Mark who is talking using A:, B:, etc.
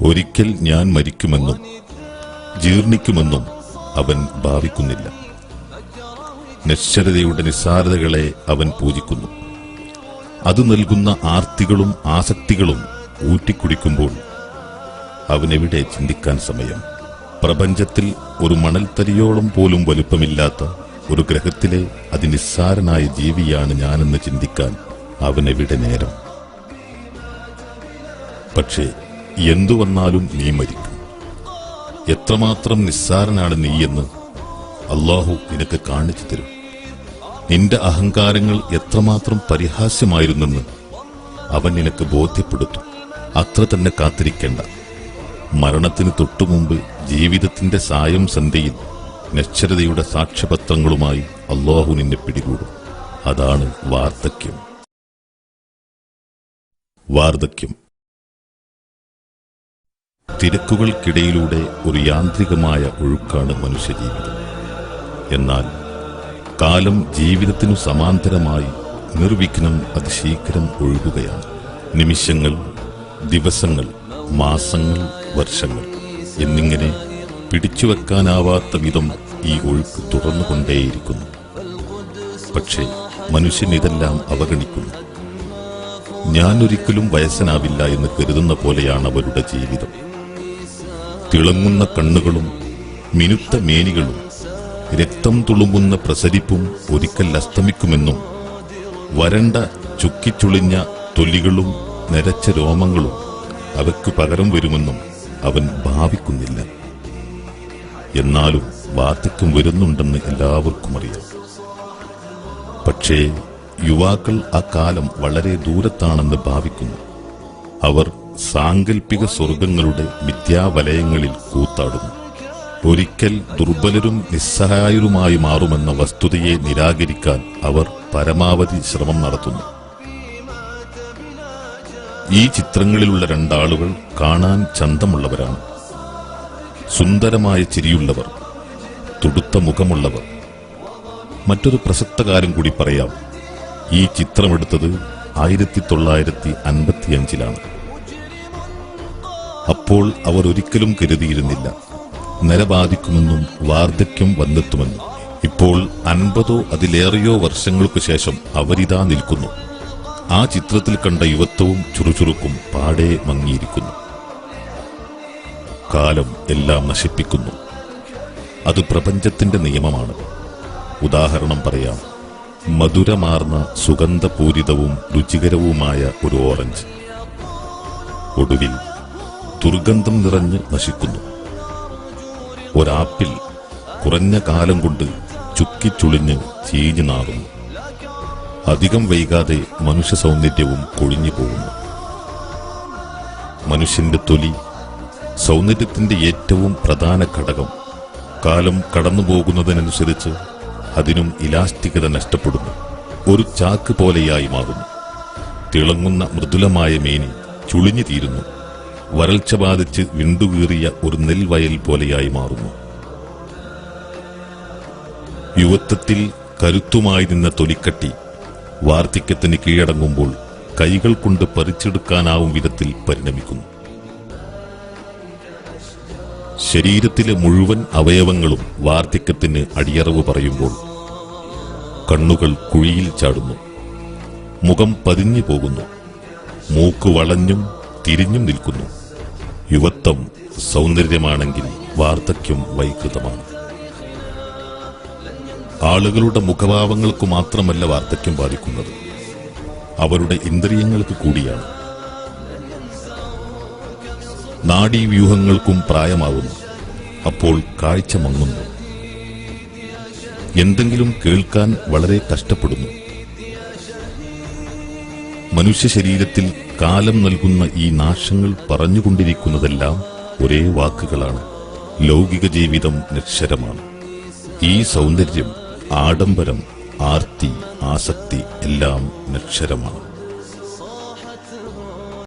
A: ഒരിക്കൽ ഞാൻ മരിക്കുമെന്നും ജീർണിക്കുമെന്നും അവൻ ഭാവിക്കുന്നില്ല. നശ്വരതയുടെ നിസ്സാരതകളെ അവൻ പൂജിക്കുന്നു. അത് നൽകുന്ന ആർത്തികളും ആസക്തികളും ഊറ്റിക്കുടിക്കുമ്പോൾ അവനെവിടെ ചിന്തിക്കാൻ സമയം? പ്രപഞ്ചത്തിൽ ഒരു മണൽത്തരിയോളം പോലും വലുപ്പമില്ലാത്ത ഒരു ഗ്രഹത്തിലെ അതിനിസ്സാരനായ ജീവിയാണ് ഞാനെന്ന് ചിന്തിക്കാൻ അവനെവിടെ നേരം? പക്ഷേ എന്തു വന്നാലും നീ മരിക്കും. എത്രമാത്രം നിസ്സാരനാണ് നീയെന്ന് അല്ലാഹു നിനക്ക് കാണിച്ചു തരും. നിന്റെ അഹങ്കാരങ്ങൾ എത്രമാത്രം പരിഹാസ്യമായിരുന്നെന്ന് അവൻ നിനക്ക് ബോധ്യപ്പെടുത്തും. അത്ര തന്നെ കാത്തിരിക്കേണ്ട. മരണത്തിന് തൊട്ടുമുമ്പ് ജീവിതത്തിന്റെ സായം സന്ധ്യയിൽ നശ്വരതയുടെ സാക്ഷ്യപത്രങ്ങളുമായി അല്ലാഹു നിന്നെ പിടികൂടും. അതാണ് വാർദ്ധക്യം. വാർദ്ധക്യം തിരക്കുകൾക്കിടയിലൂടെ ഒരു യാന്ത്രികമായ ഒഴുക്കാണ് മനുഷ്യജീവിതം. എന്നാൽ കാലം ജീവിതത്തിനു സമാന്തരമായി നിർവിഘ്നം അതിശീഘ്രം ഒഴുകുകയാണ്. നിമിഷങ്ങൾ, ദിവസങ്ങൾ, മാസങ്ങൾ, വർഷങ്ങൾ എന്നിങ്ങനെ പിടിച്ചുവെക്കാനാവാത്ത വിധം ഈ ഒഴുക്ക് തുറന്നുകൊണ്ടേയിരിക്കുന്നു. പക്ഷേ മനുഷ്യൻ ഇതെല്ലാം അവഗണിക്കുന്നു. ഞാനൊരിക്കലും വയസ്സനാവില്ല എന്ന് കരുതുന്ന പോലെയാണ് അവരുടെ ജീവിതം. തിളങ്ങുന്ന കണ്ണുകളും മിനുത്ത മേനികളും രക്തം തുളുമ്പുന്ന പ്രസരിപ്പും ഒരിക്കൽ അസ്തമിക്കുമെന്നും വരണ്ട ചുക്കിച്ചുളിഞ്ഞ തൊലികളും നരച്ച രോമങ്ങളും അവയ്ക്കു പകരം വരുമെന്നും അവൻ ഭാവിക്കുന്നില്ല. എന്നാലും വാർദ്ധക്യം വരുന്നുണ്ടെന്ന് എല്ലാവർക്കും അറിയാം. പക്ഷേ യുവാക്കൾ ആ കാലം വളരെ ദൂരത്താണെന്ന് ഭാവിക്കുന്നു. അവർ സാങ്കല്പിക സ്വർഗങ്ങളുടെ മിഥ്യാവലയങ്ങളിൽ കൂത്താടുന്നു. ഒരിക്കൽ ദുർബലരും നിസ്സഹായരുമായി മാറുമെന്ന വസ്തുതയെ നിരാകരിക്കാൻ അവർ പരമാവധി ശ്രമം നടത്തുന്നു. ഈ ചിത്രങ്ങളിലുള്ള രണ്ടാളുകൾ കാണാൻ ചന്തമുള്ളവരാണ്. സുന്ദരമായ ചിരിയുള്ളവർ, തുടുത്ത മുഖമുള്ളവർ. മറ്റൊരു പ്രസക്ത കാര്യം കൂടി പറയാം. ഈ ചിത്രമെടുത്തത് 1955-ലാണ്. അപ്പോൾ അവർ ഒരിക്കലും കരുതിയിരുന്നില്ല നരബാധിക്കുമെന്നും വാർദ്ധക്യം വന്നെത്തുമെന്നും. ഇപ്പോൾ 50 അതിലേറെയോ വർഷങ്ങൾക്കു ശേഷം അവരിതാ നിൽക്കുന്നു. ആ ചിത്രത്തിൽ കണ്ട യുവത്വവും ചുറുചുറുക്കും പാടെ മങ്ങിയിരിക്കുന്നു. കാലം എല്ലാം നശിപ്പിക്കുന്നു. അത് പ്രപഞ്ചത്തിന്റെ നിയമമാണ്. ഉദാഹരണം പറയാം. മധുരമാർന്ന സുഗന്ധപൂരിതവും രുചികരവുമായ ഒരു ഓറഞ്ച് ഒടുവിൽ ദുർഗന്ധം നിറഞ്ഞ് നശിക്കുന്നു. ഒരാപ്പിൾ കുറഞ്ഞ കാലം കൊണ്ട് ചുക്കിച്ചുളിഞ്ഞ് ചീഞ്ഞു നാറുന്നു. അധികം വൈകാതെ മനുഷ്യ സൗന്ദര്യവും കൊഴിഞ്ഞു പോകുന്നു. മനുഷ്യന്റെ തൊലി സൗന്ദര്യത്തിന്റെ ഏറ്റവും പ്രധാന ഘടകം. കാലം കടന്നുപോകുന്നതിനനുസരിച്ച് അതിനും ഇലാസ്റ്റികത നഷ്ടപ്പെടുന്നു. ഒരു ചാക്ക് പോലെയായി മാറുന്നു. തിളങ്ങുന്ന മൃദുലമായ മേനി ചുളിഞ്ഞു തീരുന്നു. വരൾച്ച ബാധിച്ച് വിണ്ടുകീറിയ ഒരു നെൽവയൽ പോലെയായി മാറുന്നു. യുവത്വത്തിൽ കരുത്തുമായി നിന്ന തൊലിക്കട്ടി വാർദ്ധക്യത്തിന് കീഴടങ്ങുമ്പോൾ കൈകൾ കൊണ്ട് പറിച്ചെടുക്കാനാവും വിധത്തിൽ പരിണമിക്കുന്നു. ശരീരത്തിലെ മുഴുവൻ അവയവങ്ങളും വാർദ്ധക്യത്തിന് അടിയറവ് പറയുമ്പോൾ കണ്ണുകൾ കുഴിയിൽ ചാടുന്നു. മുഖം പതിഞ്ഞു പോകുന്നു. മൂക്ക് വളഞ്ഞും തിരിഞ്ഞും നിൽക്കുന്നു. യുവത്വം സൗന്ദര്യമാണെങ്കിൽ വാർദ്ധക്യം വൈകൃതമാണ്. ആളുകളുടെ മുഖഭാവങ്ങൾക്ക് മാത്രമല്ല വാർദ്ധക്യം ബാധിക്കുന്നത്, അവരുടെ ഇന്ദ്രിയങ്ങൾക്ക് കൂടിയാണ്. നാഡീവ്യൂഹങ്ങൾക്കും പ്രായമാകുന്നു. അപ്പോൾ കാഴ്ച മങ്ങുന്നു. എന്തെങ്കിലും കേൾക്കാൻ വളരെ കഷ്ടപ്പെടുന്നു. മനുഷ്യ ശരീരത്തിൽ കാലം നൽകുന്ന ഈ നാശങ്ങൾ പറഞ്ഞുകൊണ്ടിരിക്കുന്നതെല്ലാം ഒരേ വാക്കുകളാണ്. ലൗകിക ജീവിതം നശ്വരമാണ്. ഈ സൗന്ദര്യം, ആഡംബരം, ആർത്തി, ആസക്തി എല്ലാം നശ്വരമാണ്.